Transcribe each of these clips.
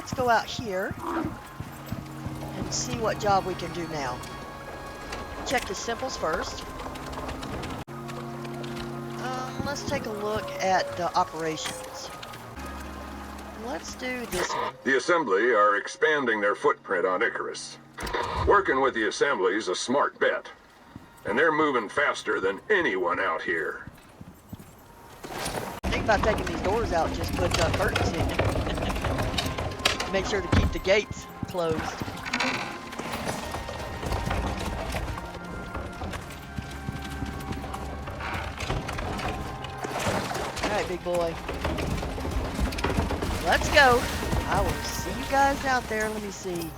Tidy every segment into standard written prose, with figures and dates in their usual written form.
let's go out here and see what job we can do now. Check the simples first. Let's take a look at the operations. Let's do this one. The Assembly are expanding their footprint on Icarus. Working with the Assembly is a smart bet. And they're moving faster than anyone out here. Think about taking these doors out, just put curtains in. Make sure to keep the gates closed. Alright, big boy. Let's go. I will see you guys out there. Let me see.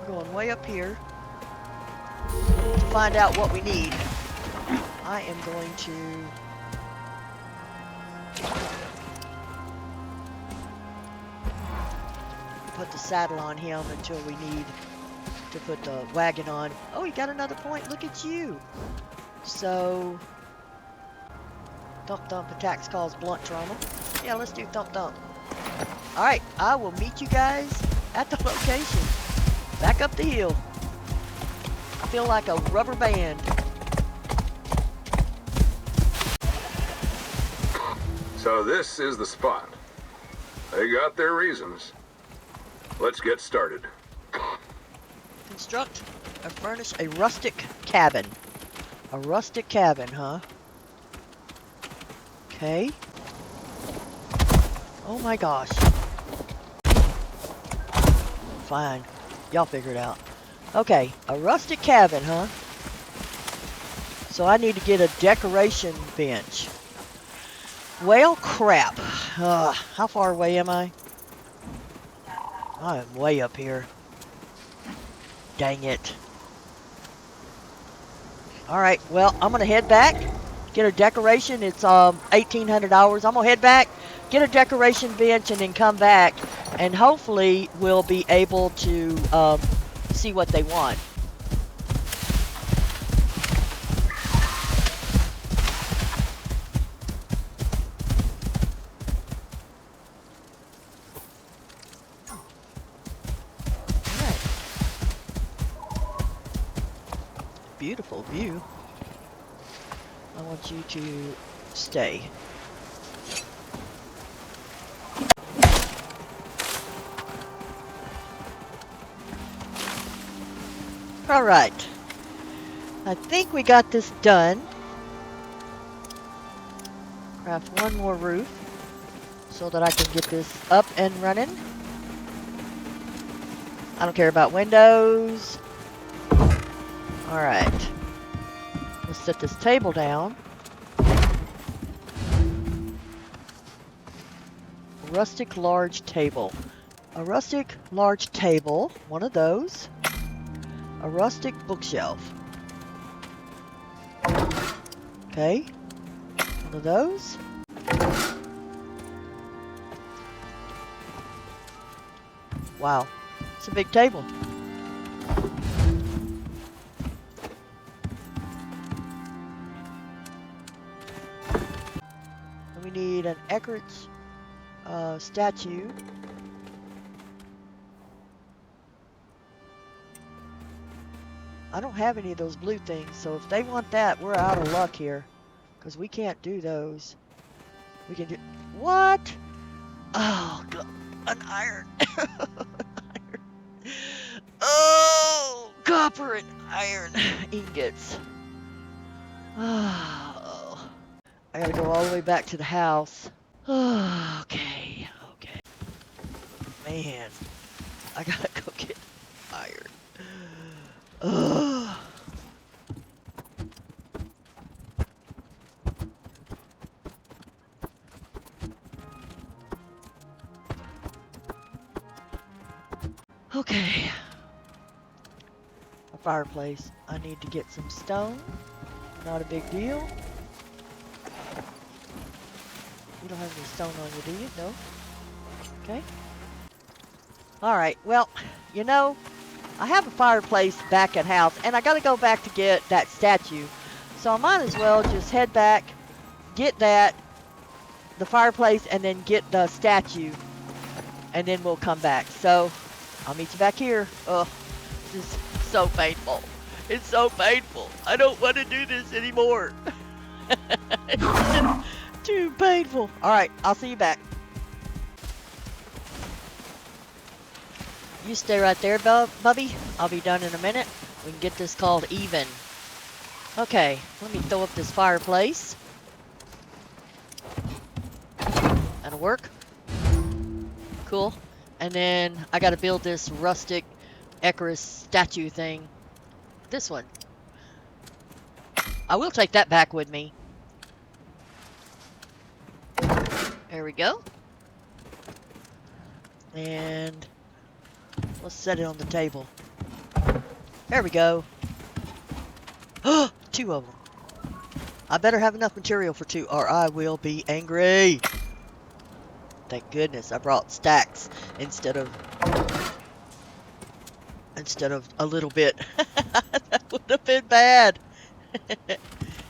Going way up here to find out what we need. I am going to put the saddle on him until we need to put the wagon on. Oh, he got another point. Look at you. So, thump thump attacks cause blunt trauma. Yeah, let's do thump thump. Alright, I will meet you guys at the location. Back up the hill. I feel like a rubber band. So this is the spot. They got their reasons. Let's get started. Construct or furnish a rustic cabin. A rustic cabin, huh? Okay. Oh my gosh. Fine. Y'all figure it out. Okay, a rustic cabin, huh? So I need to get a decoration bench. Well, crap. How far away am I? I am way up here. Dang it. Alright, well, I'm going to head back. Get a decoration. It's $1,800. I'm going to head back, get a decoration bench, and then come back. And hopefully we'll be able to see what they want. Alright. Beautiful view. I want you to stay. All right. I think we got this done. Craft one more roof so that I can get this up and running. I don't care about windows. All right. Let's set this table down. Rustic large table. A rustic large table, one of those. A rustic bookshelf. Okay. One of those. Wow. It's a big table. And we need an Icarus statue. I don't have any of those blue things, so if they want that, we're out of luck here. Because we can't do those. We can do... What? Oh, God. An iron. An iron. Oh, copper and iron ingots. Oh, I gotta go all the way back to the house. Oh, okay. Man, I gotta go get iron. Ugh. Okay. A fireplace. I need to get some stone. Not a big deal. You don't have any stone on you, do you? No? Okay. Alright, well, you know, I have a fireplace back at house, and I gotta go back to get that statue. So I might as well just head back, get that, the fireplace, and then get the statue. and then we'll come back. So I'll meet you back here. Oh, this is so painful. It's so painful. I don't want to do this anymore. It's just too painful. All right, I'll see you back. You stay right there, Bubby. I'll be done in a minute. We can get this called even. Okay, let me throw up this fireplace. That'll work. Cool. And then I gotta build this rustic Icarus statue thing. This one. I will take that back with me. There we go. And let's set it on the table. There we go. 2 of them. I better have enough material for 2 or I will be angry. Thank goodness I brought stacks instead of a little bit. That would have been bad.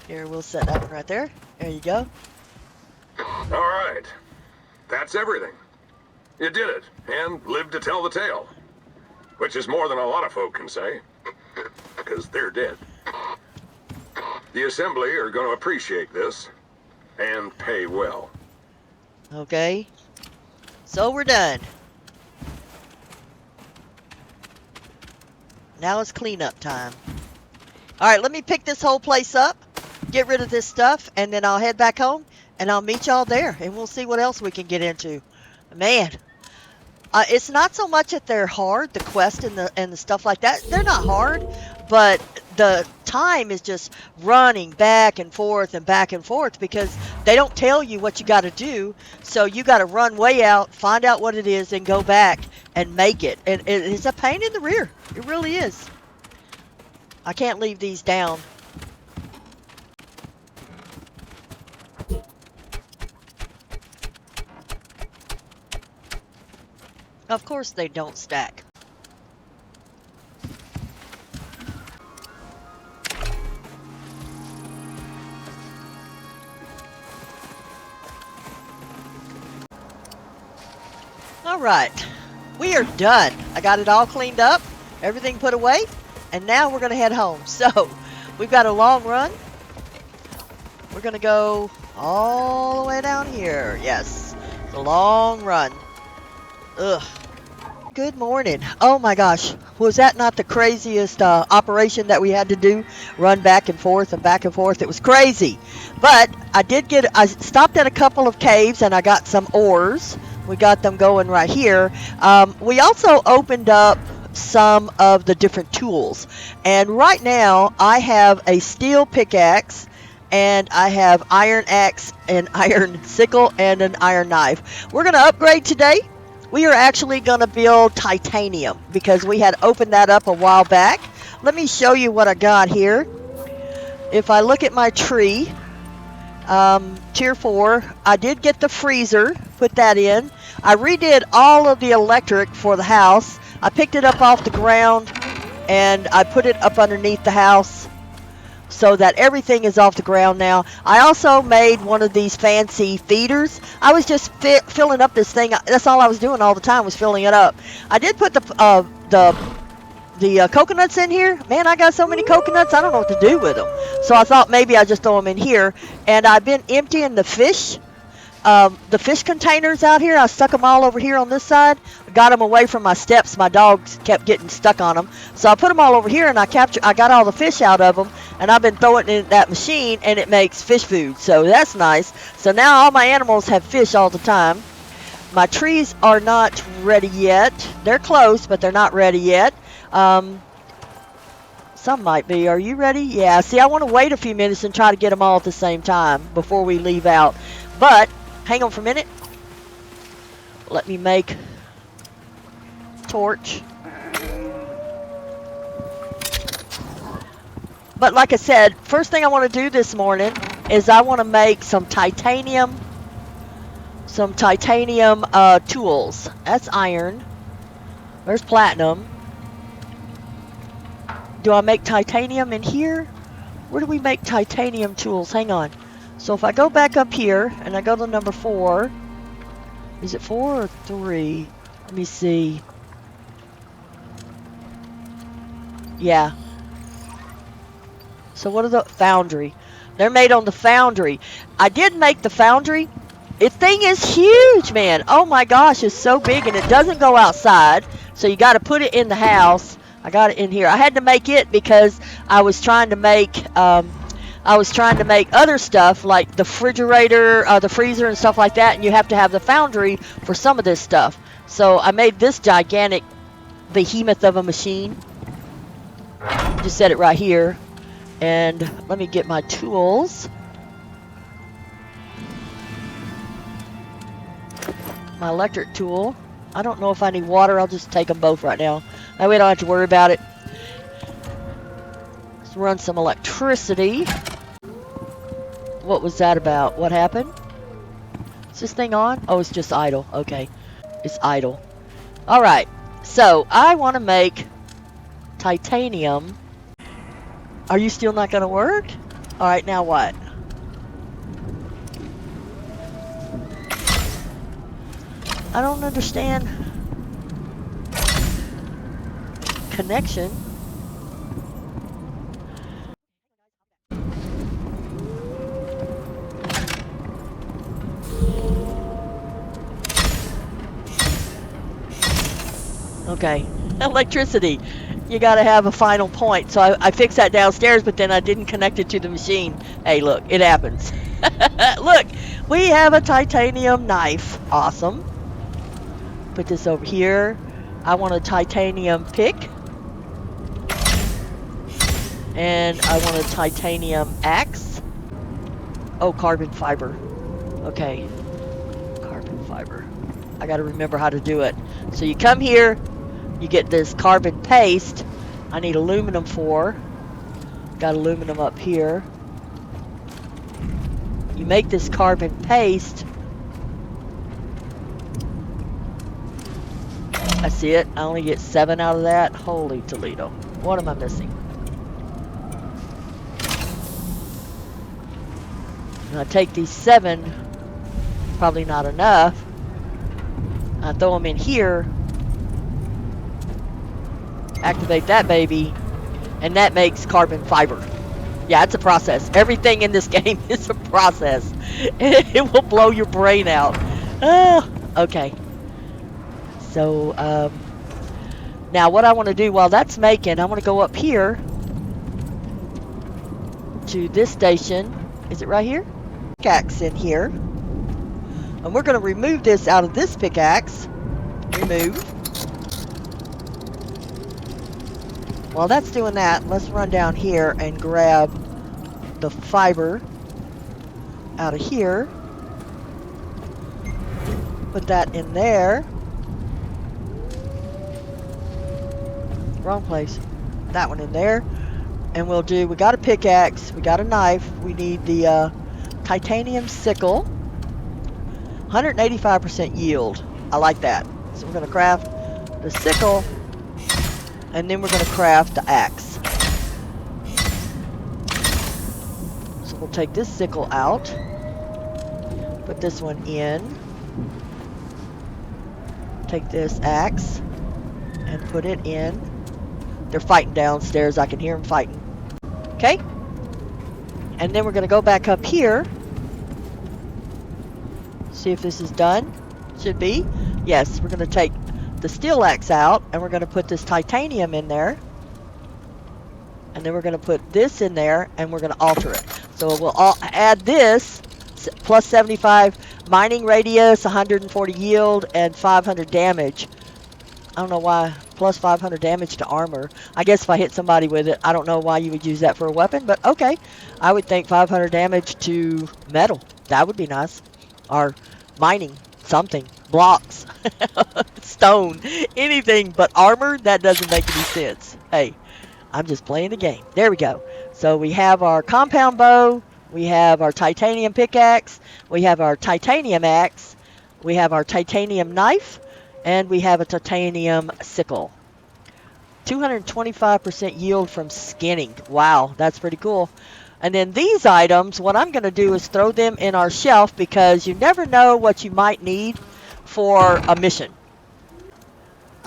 Here, we'll set that one right there. There you go. All right. That's everything. You did it, and lived to tell the tale. Which is more than a lot of folk can say. Because they're dead. The Assembly are going to appreciate this. And pay well. Okay. So we're done. Now it's cleanup time. Alright, let me pick this whole place up. Get rid of this stuff. And then I'll head back home. And I'll meet y'all there. And we'll see what else we can get into. Man. It's not so much that they're hard, the quest and the stuff like that. They're not hard, but the time is just running back and forth because they don't tell you what you got to do. So you got to run way out, find out what it is, and go back and make it. And it's a pain in the rear. It really is. I can't leave these down. Of course they don't stack. All right, we are done. I got it all cleaned up, everything put away, and now we're gonna head home. So we've got a long run. We're gonna go all the way down here. Yes, it's a long run. Ugh. Good morning. Oh my gosh. Was that not the craziest operation that we had to do? Run back and forth and back and forth. It was crazy. But I stopped at a couple of caves and I got some ores. We got them going right here. We also opened up some of the different tools. And right now I have a steel pickaxe. And I have iron axe, an iron sickle, and an iron knife. We're going to upgrade today. We are actually going to build titanium because we had opened that up a while back. Let me show you what I got here. If I look at my tree, tier 4, I did get the freezer, put that in. I redid all of the electric for the house. I picked it up off the ground and I put it up underneath the house so that everything is off the ground now. I also made one of these fancy feeders. I was just filling up this thing. That's all I was doing all the time was filling it up. I did put the coconuts in here. Man, I got so many coconuts, I don't know what to do with them. So I thought maybe I just throw them in here. And I've been emptying the fish containers out here. I stuck them all over here on this side. Got them away from my steps. My dogs kept getting stuck on them. So I put them all over here and I got all the fish out of them. And I've been throwing it in that machine and it makes fish food. So that's nice. So now all my animals have fish all the time. My trees are not ready yet. They're close, but they're not ready yet. Some might be. Are you ready? Yeah. See, I want to wait a few minutes and try to get them all at the same time before we leave out. But hang on for a minute. Let me make torch. But like I said, first thing I want to do this morning is I want to make some titanium tools. That's iron. There's platinum. Do I make titanium in here? Where do we make titanium tools? Hang on. So if I go back up here and I go to number 4, is it 4 or 3? Let me see. Yeah. So what are the foundry? They're made on the foundry. I did make the foundry. This thing is huge, man. Oh my gosh, it's so big, and it doesn't go outside. So you got to put it in the house. I got it in here. I had to make it because I was trying to make other stuff like the refrigerator, the freezer, and stuff like that. And you have to have the foundry for some of this stuff. So I made this gigantic behemoth of a machine. Just set it right here. And let me get my tools. My electric tool. I don't know if I need water. I'll just take them both right now. That way I don't have to worry about it. Let's run some electricity. What was that about? What happened? Is this thing on? Oh, it's just idle. Okay. It's idle. Alright. So, I want to make titanium. Are you still not going to work? Alright, now what? I don't understand. Connection. Okay. Electricity. You gotta have a final point. So I fixed that downstairs, but then I didn't connect it to the machine. Hey, look, it happens. Look, we have a titanium knife. Awesome. Put this over here. I want a titanium pick. And I want a titanium axe. Oh, carbon fiber. Okay. Carbon fiber. I gotta remember how to do it. So you come here, you get this carbon paste. I need aluminum for. Got aluminum up here. You make this carbon paste. I see it. I only get 7 out of that. Holy Toledo. What am I missing? And I take these 7. Probably not enough. I throw them in here. Activate that baby. And that makes carbon fiber. Yeah, it's a process. Everything in this game is a process. It will blow your brain out. Okay. So, now what I want to do while that's making, I want to go up here to this station. Is it right here? Pickaxe in here. And we're going to remove this out of this pickaxe. Remove. While that's doing that, let's run down here and grab the fiber out of here. Put that in there. Wrong place. That one in there. And we'll do, we got a pickaxe, we got a knife, we need the titanium sickle. 185% yield. I like that. So we're going to craft the sickle, and then we're going to craft the axe. So we'll take this sickle out, put this one in, take this axe, and put it in. They're fighting downstairs. I can hear them fighting. Okay? And then we're going to go back up here. See if this is done. Should be. Yes, we're going to take the steel axe out, and we're going to put this titanium in there. And then we're going to put this in there, and we're going to alter it. So we'll add this, plus 75 mining radius, 140 yield, and 500 damage. I don't know why, plus 500 damage to armor. I guess if I hit somebody with it, I don't know why you would use that for a weapon, but okay. I would think 500 damage to metal. That would be nice. Or mining, something, blocks, stone, anything but armor, that doesn't make any sense. Hey, I'm just playing the game. There we go. So we have our compound bow, we have our titanium pickaxe, we have our titanium axe, we have our titanium knife, and we have a titanium sickle. 225% yield from skinning. Wow, that's pretty cool. And then these items, what I'm going to do is throw them in our shelf because you never know what you might need for a mission.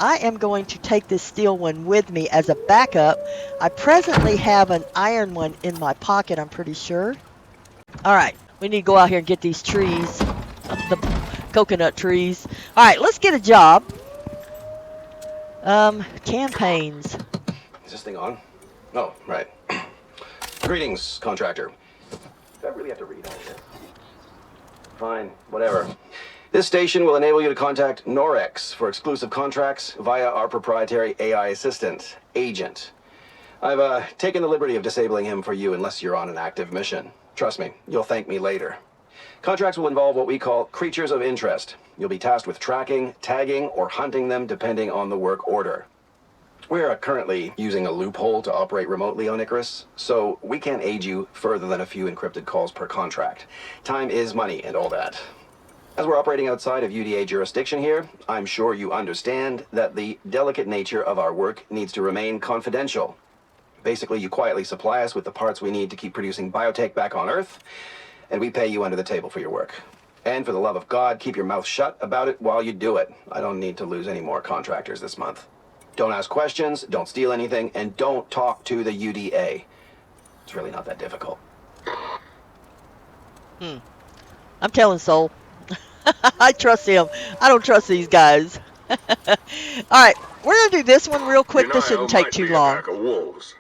I am going to take this steel one with me as a backup. I presently have an iron one in my pocket, I'm pretty sure. Alright, we need to go out here and get these trees. The coconut trees. Alright, let's get a job. Campaigns. Is this thing on? Oh, right. Greetings, contractor. Do I really have to read all this? Fine, whatever. This station will enable you to contact Norex for exclusive contracts via our proprietary AI assistant, Agent. I've taken the liberty of disabling him for you unless you're on an active mission. Trust me, you'll thank me later. Contracts will involve what we call creatures of interest. You'll be tasked with tracking, tagging, or hunting them depending on the work order. We're currently using a loophole to operate remotely on Icarus, so we can't aid you further than a few encrypted calls per contract. Time is money and all that. As we're operating outside of UDA jurisdiction here, I'm sure you understand that the delicate nature of our work needs to remain confidential. Basically, you quietly supply us with the parts we need to keep producing biotech back on Earth, and we pay you under the table for your work. And for the love of God, keep your mouth shut about it while you do it. I don't need to lose any more contractors this month. Don't ask questions, don't steal anything, and don't talk to the UDA. It's really not that difficult. I'm telling Soul. I trust him. I don't trust these guys. Alright, we're going to do this one real quick. This shouldn't take too long. A pack of wolves,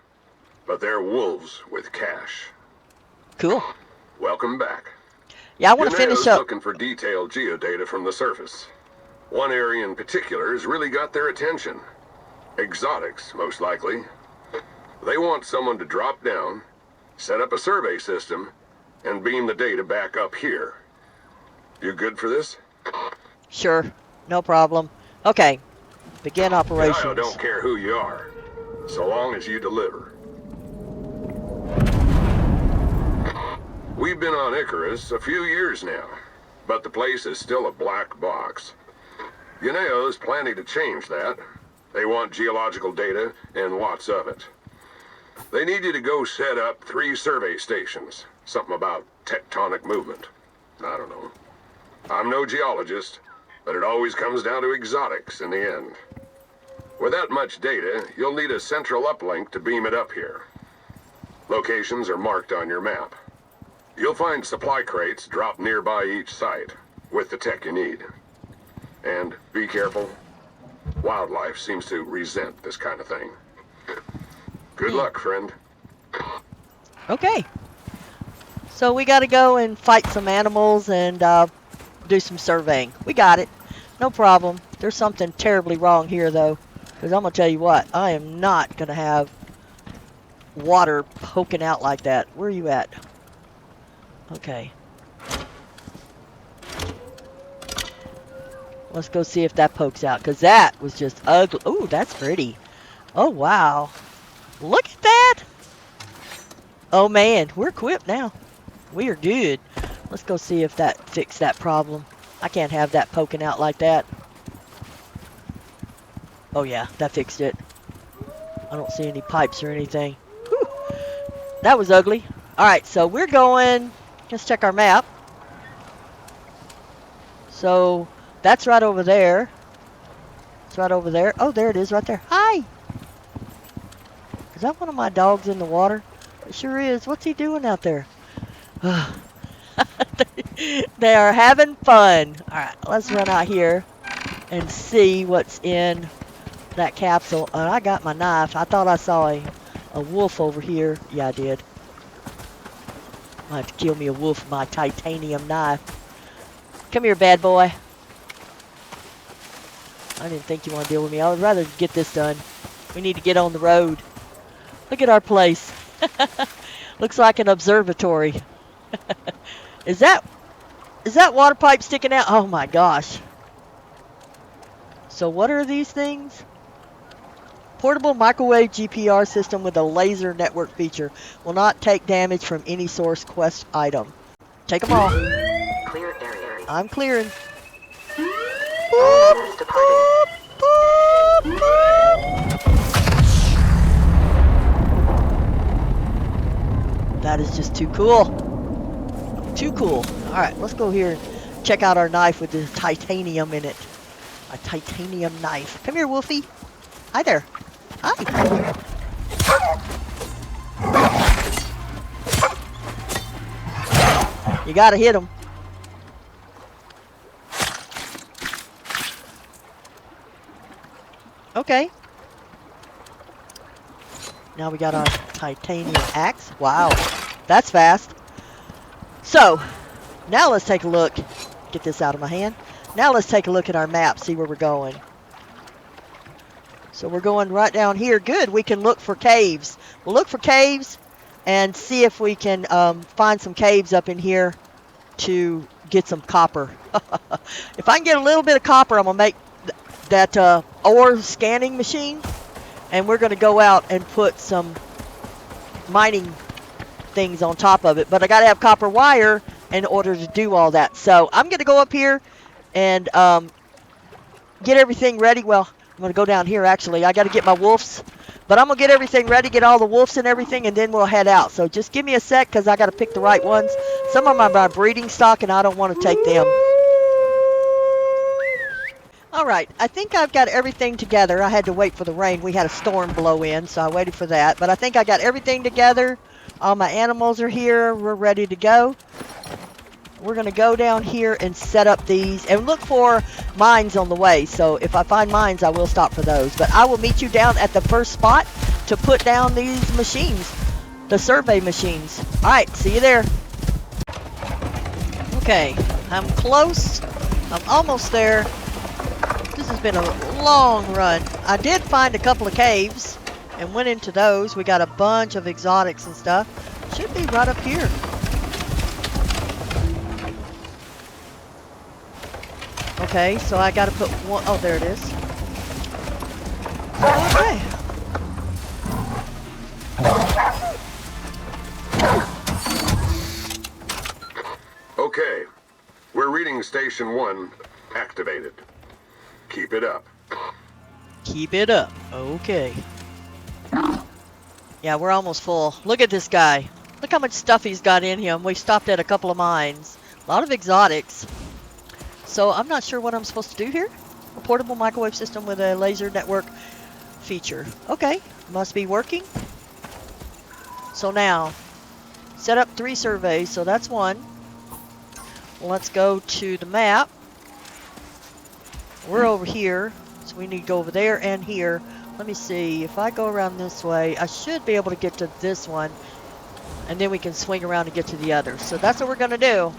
but they're wolves with cash. Cool. Welcome back. Yeah, I want to finish up. Looking for detailed geodata from the surface. One area in particular has really got their attention. Exotics, most likely. They want someone to drop down, set up a survey system, and beam the data back up here. You good for this? Sure, no problem. Okay, begin operations. I don't care who you are, so long as you deliver. We've been on Icarus a few years now, but the place is still a black box. UNEO's planning to change that. They want geological data and lots of it. They need you to go set up 3 survey stations. Something about tectonic movement. I don't know. I'm no geologist, but it always comes down to exotics in the end. With that much data, you'll need a central uplink to beam it up here. Locations are marked on your map. You'll find supply crates dropped nearby each site, with the tech you need. And be careful. Wildlife seems to resent this kind of thing. Good luck, friend. Okay. So we got to go and fight some animals and do some surveying. We got it. No problem. There's something terribly wrong here, though. Because I'm going to tell you what. I am not going to have water poking out like that. Where are you at? Okay. Let's go see if that pokes out. Because that was just ugly. Ooh, that's pretty. Oh, wow. Look at that. Oh, man. We're equipped now. We are good. Let's go see if that fixed that problem. I can't have that poking out like that. Oh yeah, that fixed it. I don't see any pipes or anything. Whew. That was ugly. Alright, so we're going... Let's check our map. So, that's right over there. It's right over there. Oh, there it is right there. Hi! Is that one of my dogs in the water? It sure is. What's he doing out there? They are having fun. Alright, let's run out here and see what's in that capsule. And I got my knife. I thought I saw a wolf over here. Yeah, I did. I have to kill me a wolf with my titanium knife. Come here, bad boy. I didn't think you want to deal with me. I would rather get this done. We need to get on the road. Look at our place. Looks like an observatory. Is that water pipe sticking out? Oh my gosh. So what are these things? Portable microwave GPR system with a laser network feature. Will not take damage from any source quest item. Take them all. Clear area. I'm clearing. Visitors departing. That is just too cool. Too cool. Alright, let's go here and check out our knife with the titanium in it. A titanium knife. Come here, Wolfie. Hi there. Hi. You gotta hit him. Okay. Now we got our titanium axe. Wow. That's fast. So, now let's take a look. Get this out of my hand. Now let's take a look at our map, see where we're going. So we're going right down here. Good, we can look for caves. We'll look for caves and see if we can find some caves up in here to get some copper. If I can get a little bit of copper, I'm going to make that ore scanning machine. And we're going to go out and put some mining things on top of it. But I got to have copper wire in order to do all that. So I'm going to go up here and get everything ready. Well, I'm going to go down here actually. I got to get my wolves. But I'm going to get everything ready, get all the wolves and everything, and then we'll head out. So just give me a sec because I got to pick the right ones. Some of them are my breeding stock and I don't want to take them. Alright, I think I've got everything together. I had to wait for the rain. We had a storm blow in, so I waited for that. But I think I got everything together. All my animals are here. We're ready to go. We're going to go down here and set up these and look for mines on the way. So if I find mines, I will stop for those. But I will meet you down at the first spot to put down these machines, the survey machines. Alright, see you there. Okay, I'm close. I'm almost there. This has been a long run. I did find a couple of caves and went into those. We got a bunch of exotics and stuff. Should be right up here. Okay, so I gotta put one. Oh, there it is. Okay. Okay. We're reading Station 1 activated. Keep it up. Keep it up. Okay. Yeah, we're almost full. Look at this guy. Look how much stuff he's got in him. We stopped at a couple of mines. A lot of exotics. So I'm not sure what I'm supposed to do here. A portable microwave system with a laser network feature. Okay, must be working. So now, set up 3 surveys. So that's one. Let's go to the map. We're over here, so we need to go over there and here. Let me see, if I go around this way, I should be able to get to this one, and then we can swing around and get to the other. So that's what we're going to do.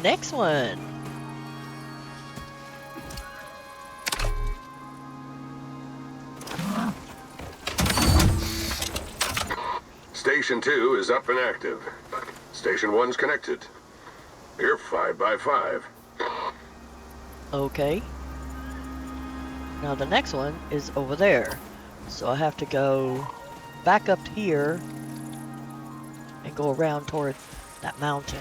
Next one. Station 2 is up and active. Station 1's connected. You're 5 by 5. Okay. Now the next one is over there. So I have to go back up here and go around toward that mountain.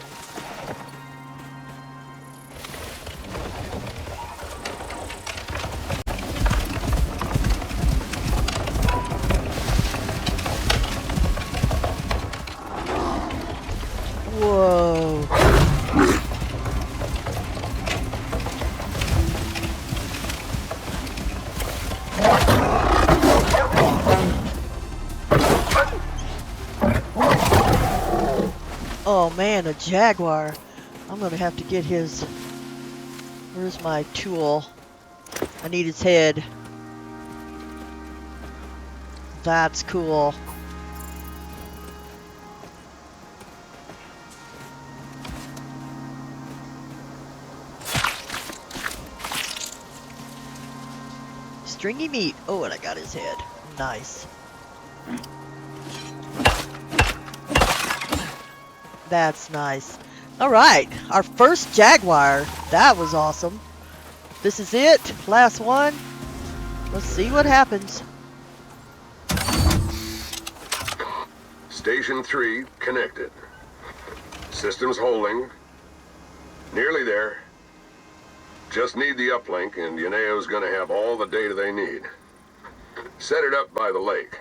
Whoa. Oh man, a jaguar. I'm gonna have to get his... Where's my tool? I need his head. That's cool. Stringy meat. Oh, and I got his head. Nice. That's nice. Alright, our first jaguar. That was awesome. This is it. Last one. Let's see what happens. Station 3 connected. Systems holding. Nearly there. Just need the uplink and Yaneo's gonna have all the data they need. Set it up by the lake.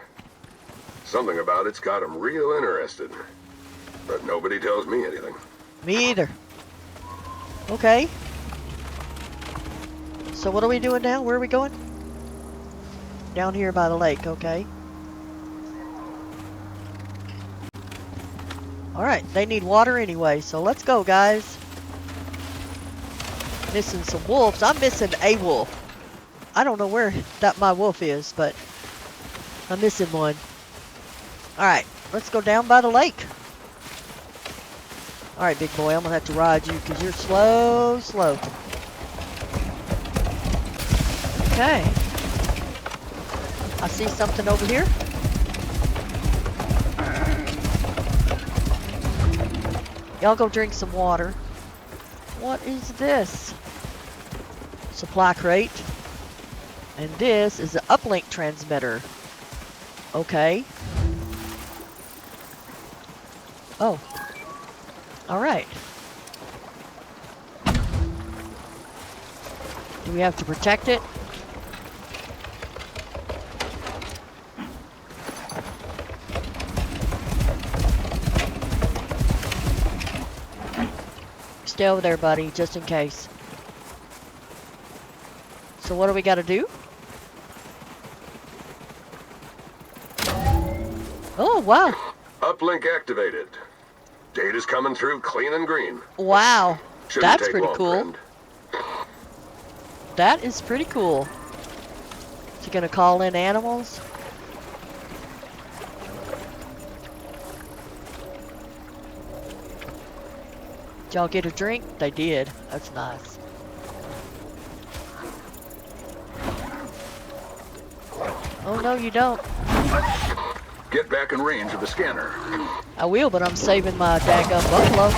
Something about it's got them real interested. But nobody tells me anything. Me either. Okay. So what are we doing now? Where are we going? Down here by the lake, okay. Alright, they need water anyway, so let's go, guys. Missing some wolves. I'm missing a wolf. I don't know where that my wolf is, but I'm missing one. Alright, let's go down by the lake. Alright, big boy, I'm gonna have to ride you because you're slow. Okay. I see something over here. Y'all go drink some water. What is this? Supply crate. And this is an uplink transmitter. Okay. Oh. Alright. Do we have to protect it? Stay over there, buddy, just in case. So what do we gotta do? Oh, wow. Uplink activated. Data's coming through clean and green. Wow. Shouldn't That's take pretty long, cool. friend. That is pretty cool. Is he gonna call in animals? Did y'all get a drink? They did. That's nice. Oh no, you don't. Get back in range of the scanner. I will, but I'm saving my daggum buffalo.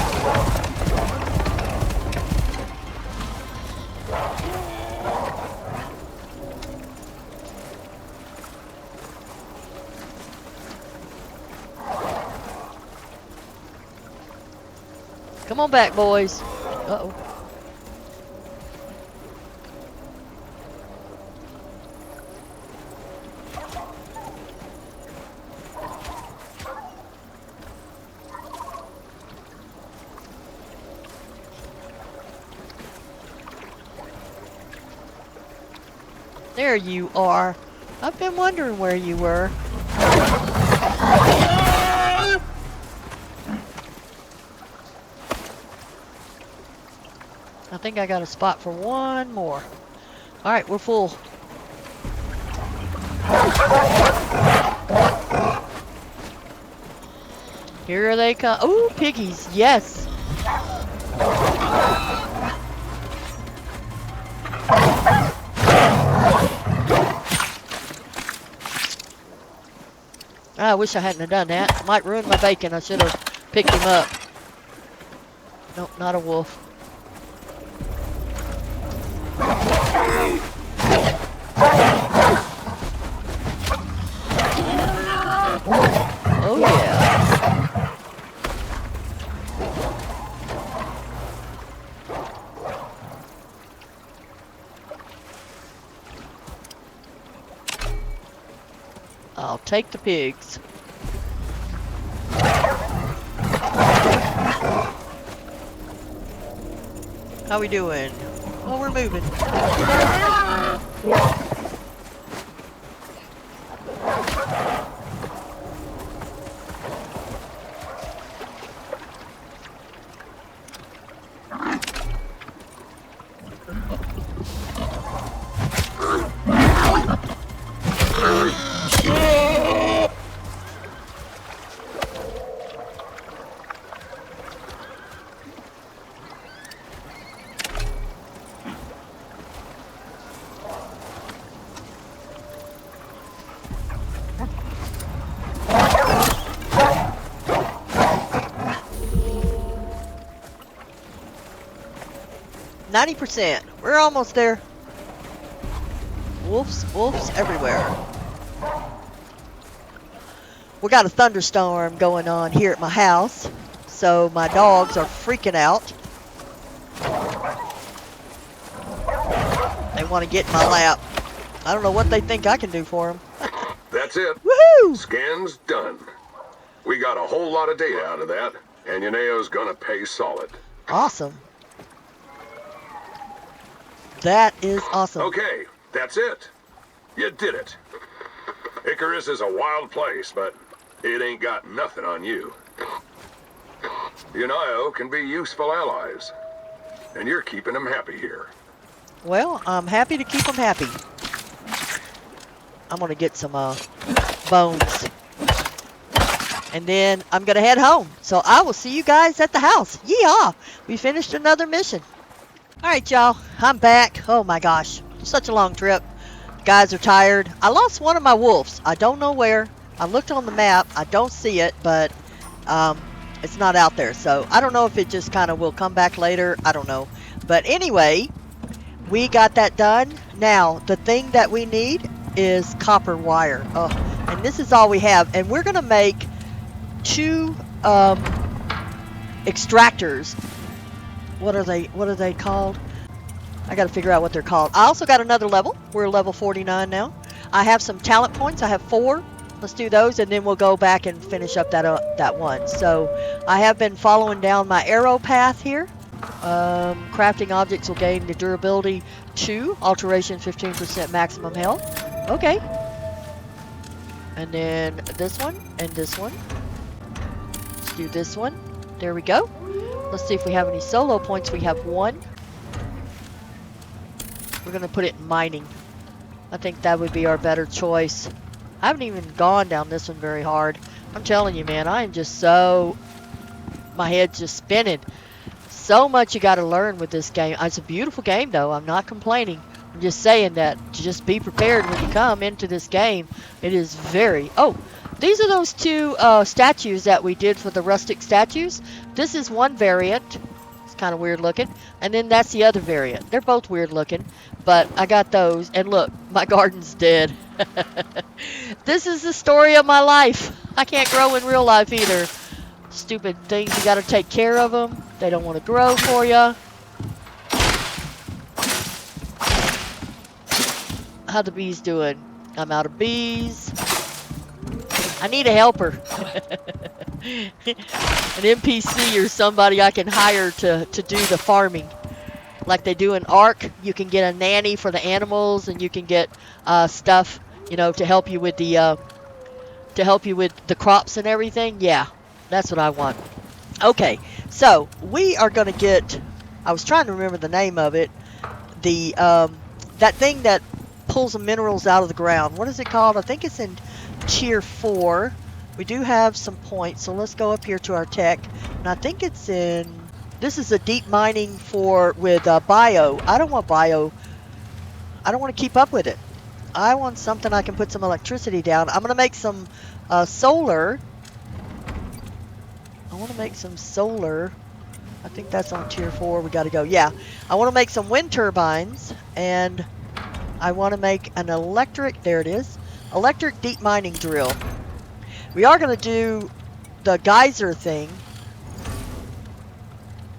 Come on back, boys. Uh-oh. There you are. I've been wondering where you were. I think I got a spot for one more. Alright, we're full. Here they come. Ooh, piggies. Yes. I wish I hadn't have done that. Might ruin my bacon. I should have picked him up. Nope, not a wolf. Oh yeah. I'll take the pigs. How we doing? Oh, we're moving. %. We're almost there. Wolves everywhere. We got a thunderstorm going on here at my house, so my dogs are freaking out. They want to get in my lap. I don't know what they think I can do for them. That's it. Woohoo! Scan's done. We got a whole lot of data out of that, and Yuneo's gonna pay solid. Awesome. That is awesome. Okay, that's it. You did it. Icarus is a wild place, but it ain't got nothing on you. You and Io can be useful allies, and you're keeping them happy here. Well, I'm happy to keep them happy. I'm going to get some bones. And then I'm going to head home. So I will see you guys at the house. Yeehaw! We finished another mission. Alright, y'all. I'm back. Oh my gosh. Such a long trip. Guys are tired. I lost one of my wolves. I don't know where. I looked on the map. I don't see it, but it's not out there. So I don't know if it just kind of will come back later. I don't know. But anyway, we got that done. Now, the thing that we need is copper wire. Oh, and this is all we have. And we're going to make 2 extractors. What are they called? I got to figure out what they're called. I also got another level. We're level 49 now. I have some talent points. I have 4. Let's do those, and then we'll go back and finish up that one. So I have been following down my arrow path here. Crafting objects will gain the durability 2, alteration 15% maximum health. Okay. And then this one and this one. Let's do this one. There we go. Let's see if we have any solo points. We have 1. We're going to put it in mining. I think that would be our better choice. I haven't even gone down this one very hard. I'm telling you, man, I am just so... my head's just spinning. So much you got to learn with this game. It's a beautiful game, though. I'm not complaining. I'm just saying that just be prepared when you come into this game. It is very... Oh, these are those 2 statues that we did for the rustic statues. This is one variant. It's kind of weird looking. And then that's the other variant. They're both weird looking. But I got those. And look, my garden's dead. This is the story of my life. I can't grow in real life either. Stupid things. You got to take care of them. They don't want to grow for you. How the bees doing? I'm out of bees. I need a helper. An NPC or somebody I can hire to do the farming. Like they do in Ark, you can get a nanny for the animals, and you can get stuff, you know, to help you with the crops and everything. Yeah, that's what I want. Okay, so we are gonna get. I was trying to remember the name of it. The that thing that pulls the minerals out of the ground. What is it called? I think it's in Tier 4. We do have some points, so let's go up here to our tech. And I think it's in... This is a deep mining with bio. I don't want bio. I don't want to keep up with it. I want something I can put some electricity down. I'm going to make some solar. I want to make some solar. I think that's on Tier 4. We got to go. Yeah. I want to make some wind turbines. And I want to make an electric... There it is. Electric deep mining drill. We are going to do the geyser thing.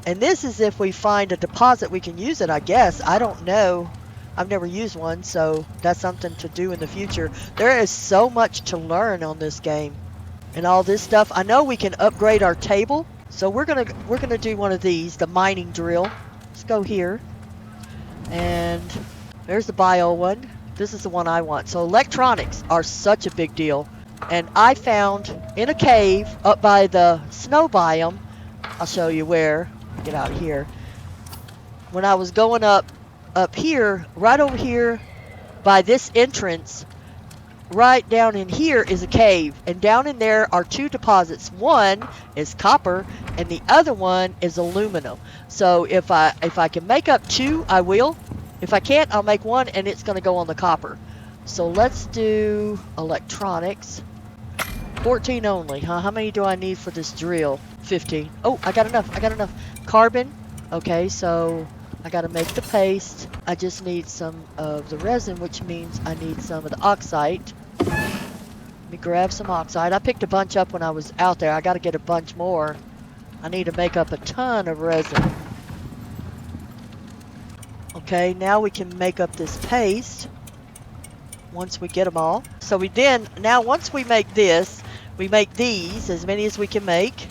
And this is if we find a deposit we can use it, I guess. I don't know. I've never used one, so that's something to do in the future. There is so much to learn on this game. And all this stuff. I know we can upgrade our table. So we're gonna do one of these, the mining drill. Let's go here. And there's the bio one. This is the one I want. So electronics are such a big deal. And I found in a cave up by the snow biome, I'll show you where, get out of here. When I was going up here, right over here by this entrance, right down in here is a cave. And down in there are 2 deposits. One is copper and the other one is aluminum. So if I can make up 2, I will. If I can't, I'll make 1 and it's going to go on the copper. So let's do electronics. 14 only, huh? How many do I need for this drill? 15. Oh, I got enough. I got enough. Carbon. Okay, so I got to make the paste. I just need some of the resin, which means I need some of the oxide. Let me grab some oxide. I picked a bunch up when I was out there. I got to get a bunch more. I need to make up a ton of resin. Okay, now we can make up this paste once we get them all. So now once we make this, we make these, as many as we can make.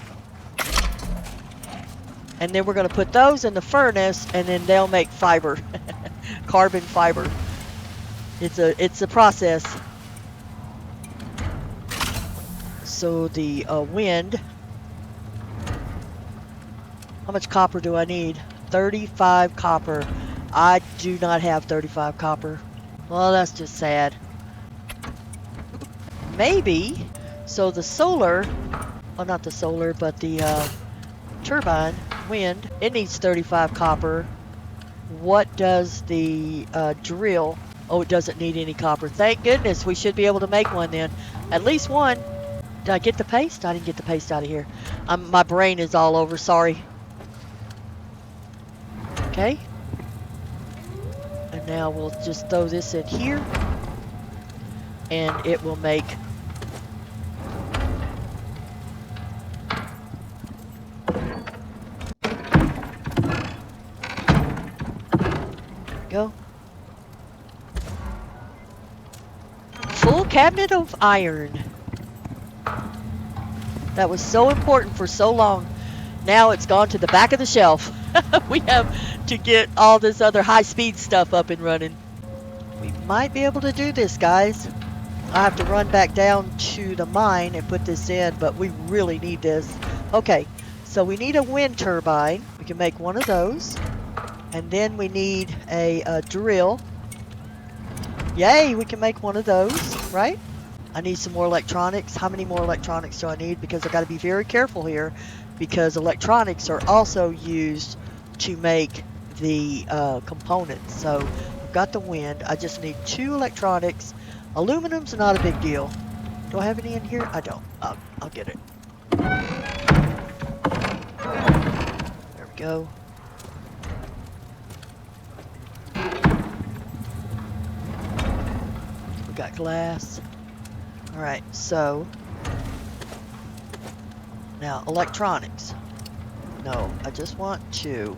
And then we're going to put those in the furnace, and then they'll make fiber. carbon fiber. It's a process. So the wind. How much copper do I need? 35 copper. I do not have 35 copper. Well, that's just sad. Maybe. So the solar, well, not the solar, but the turbine, wind, it needs 35 copper. What does the drill? Oh, it doesn't need any copper. Thank goodness. We should be able to make one then. At least one. Did I get the paste? I didn't get the paste out of here. My brain is all over. Sorry. Okay. And now we'll just throw this in here. And it will make go. Full cabinet of iron. That was so important for so long. Now it's gone to the back of the shelf. We have to get all this other high-speed stuff up and running. We might be able to do this, guys. I have to run back down to the mine and put this in, but we really need this. Okay, so we need a wind turbine. We can make one of those. And then we need a drill. Yay, we can make one of those, right? I need some more electronics. How many more electronics do I need? Because I got to be very careful here, because electronics are also used to make the components. So I've got the wind. I just need 2 electronics. Aluminum's not a big deal. Do I have any in here? I don't. I'll get it. There we go. We got glass. Alright, so now electronics. No, I just want 2.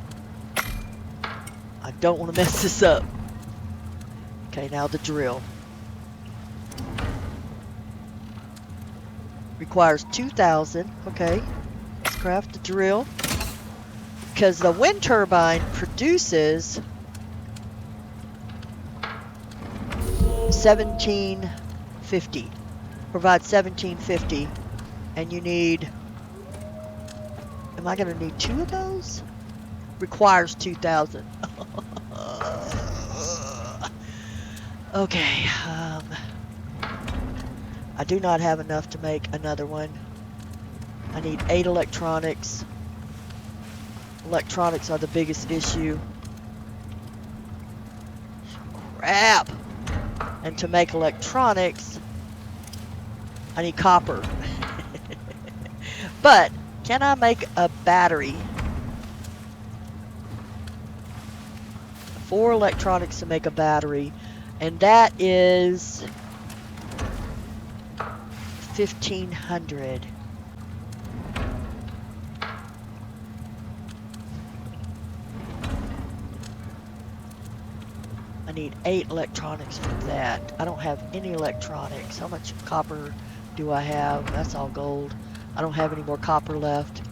I don't want to mess this up. Okay, now the drill. Requires 2,000. Okay, let's craft the drill. Because the wind turbine produces 1750. Provides 1750. And you need... Am I going to need 2 of those? Requires 2,000. Okay. I do not have enough to make another one. I need 8 electronics. Electronics are the biggest issue. Crap! And to make electronics, I need copper. But, can I make a battery? 4 electronics to make a battery. And that is 1,500. I need 8 electronics for that. I don't have any electronics. How much copper do I have? That's all gold. I don't have any more copper left.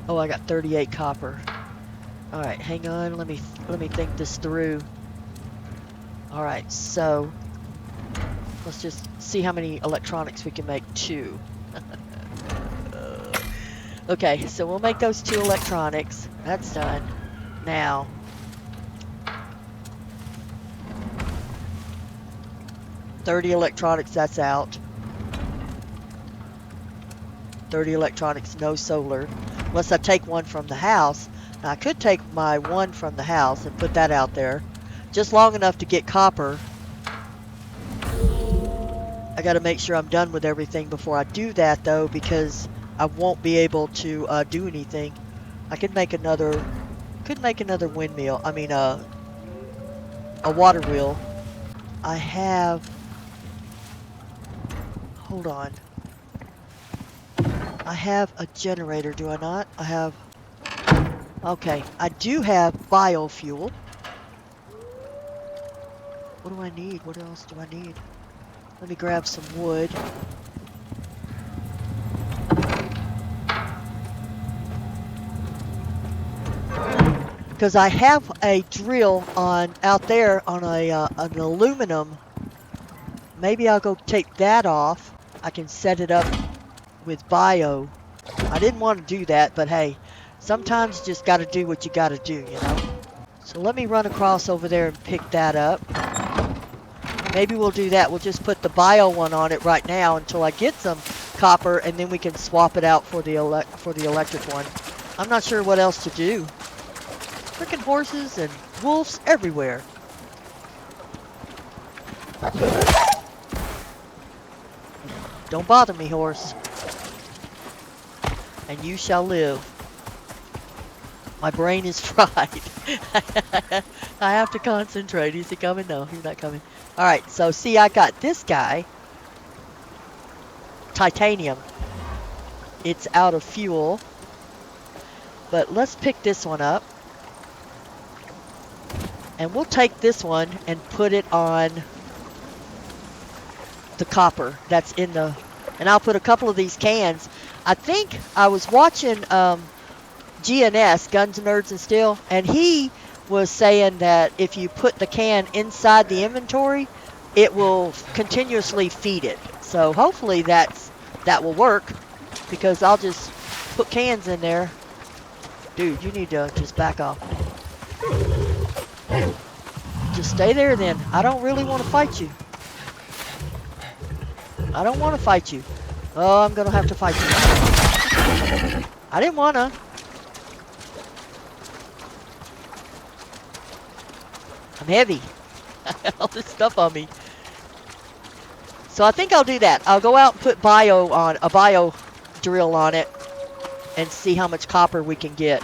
Oh, I got 38 copper. All right, hang on. Let me think this through. All right, so let's just see how many electronics we can make. 2. Okay, so we'll make those 2 electronics. That's done. Now, $30 electronics, that's out. 30 electronics, no solar. Unless I take one from the house. Now, I could take my one from the house and put that out there. Just long enough to get copper. I got to make sure I'm done with everything before I do that, though, because I won't be able to do anything. I could make another windmill. I mean, a water wheel. I have... Hold on. I have a generator, do I not? I have... Okay, I do have biofuel. What do I need? What else do I need? Let me grab some wood. because I have a drill on out there on an aluminum. Maybe I'll go take that off. I can set it up with bio. I didn't want to do that, but hey, sometimes you just got to do what you got to do, you know? So let me run across over there and pick that up. Maybe we'll do that. We'll just put the bio one on it right now until I get some copper, and then we can swap it out for the electric one. I'm not sure what else to do. Freaking horses and wolves everywhere. Don't bother me, horse. And you shall live. My brain is fried. I have to concentrate. Is he coming? No, he's not coming. Alright, so see, I got this guy. Titanium. It's out of fuel. But let's pick this one up. And we'll take this one and put it on the copper that's in the... And I'll put a couple of these cans. I think I was watching GNS, Guns, Nerds, and Steel, and he was saying that if you put the can inside the inventory, it will continuously feed it. So hopefully that will work, because I'll just put cans in there. Dude, you need to just back off. Just stay there then. I don't really want to fight you. I don't want to fight you. Oh, I'm going to have to fight you. I didn't want to. I'm heavy. I got all this stuff on me. So I think I'll do that. I'll go out and put a bio drill on it and see how much copper we can get.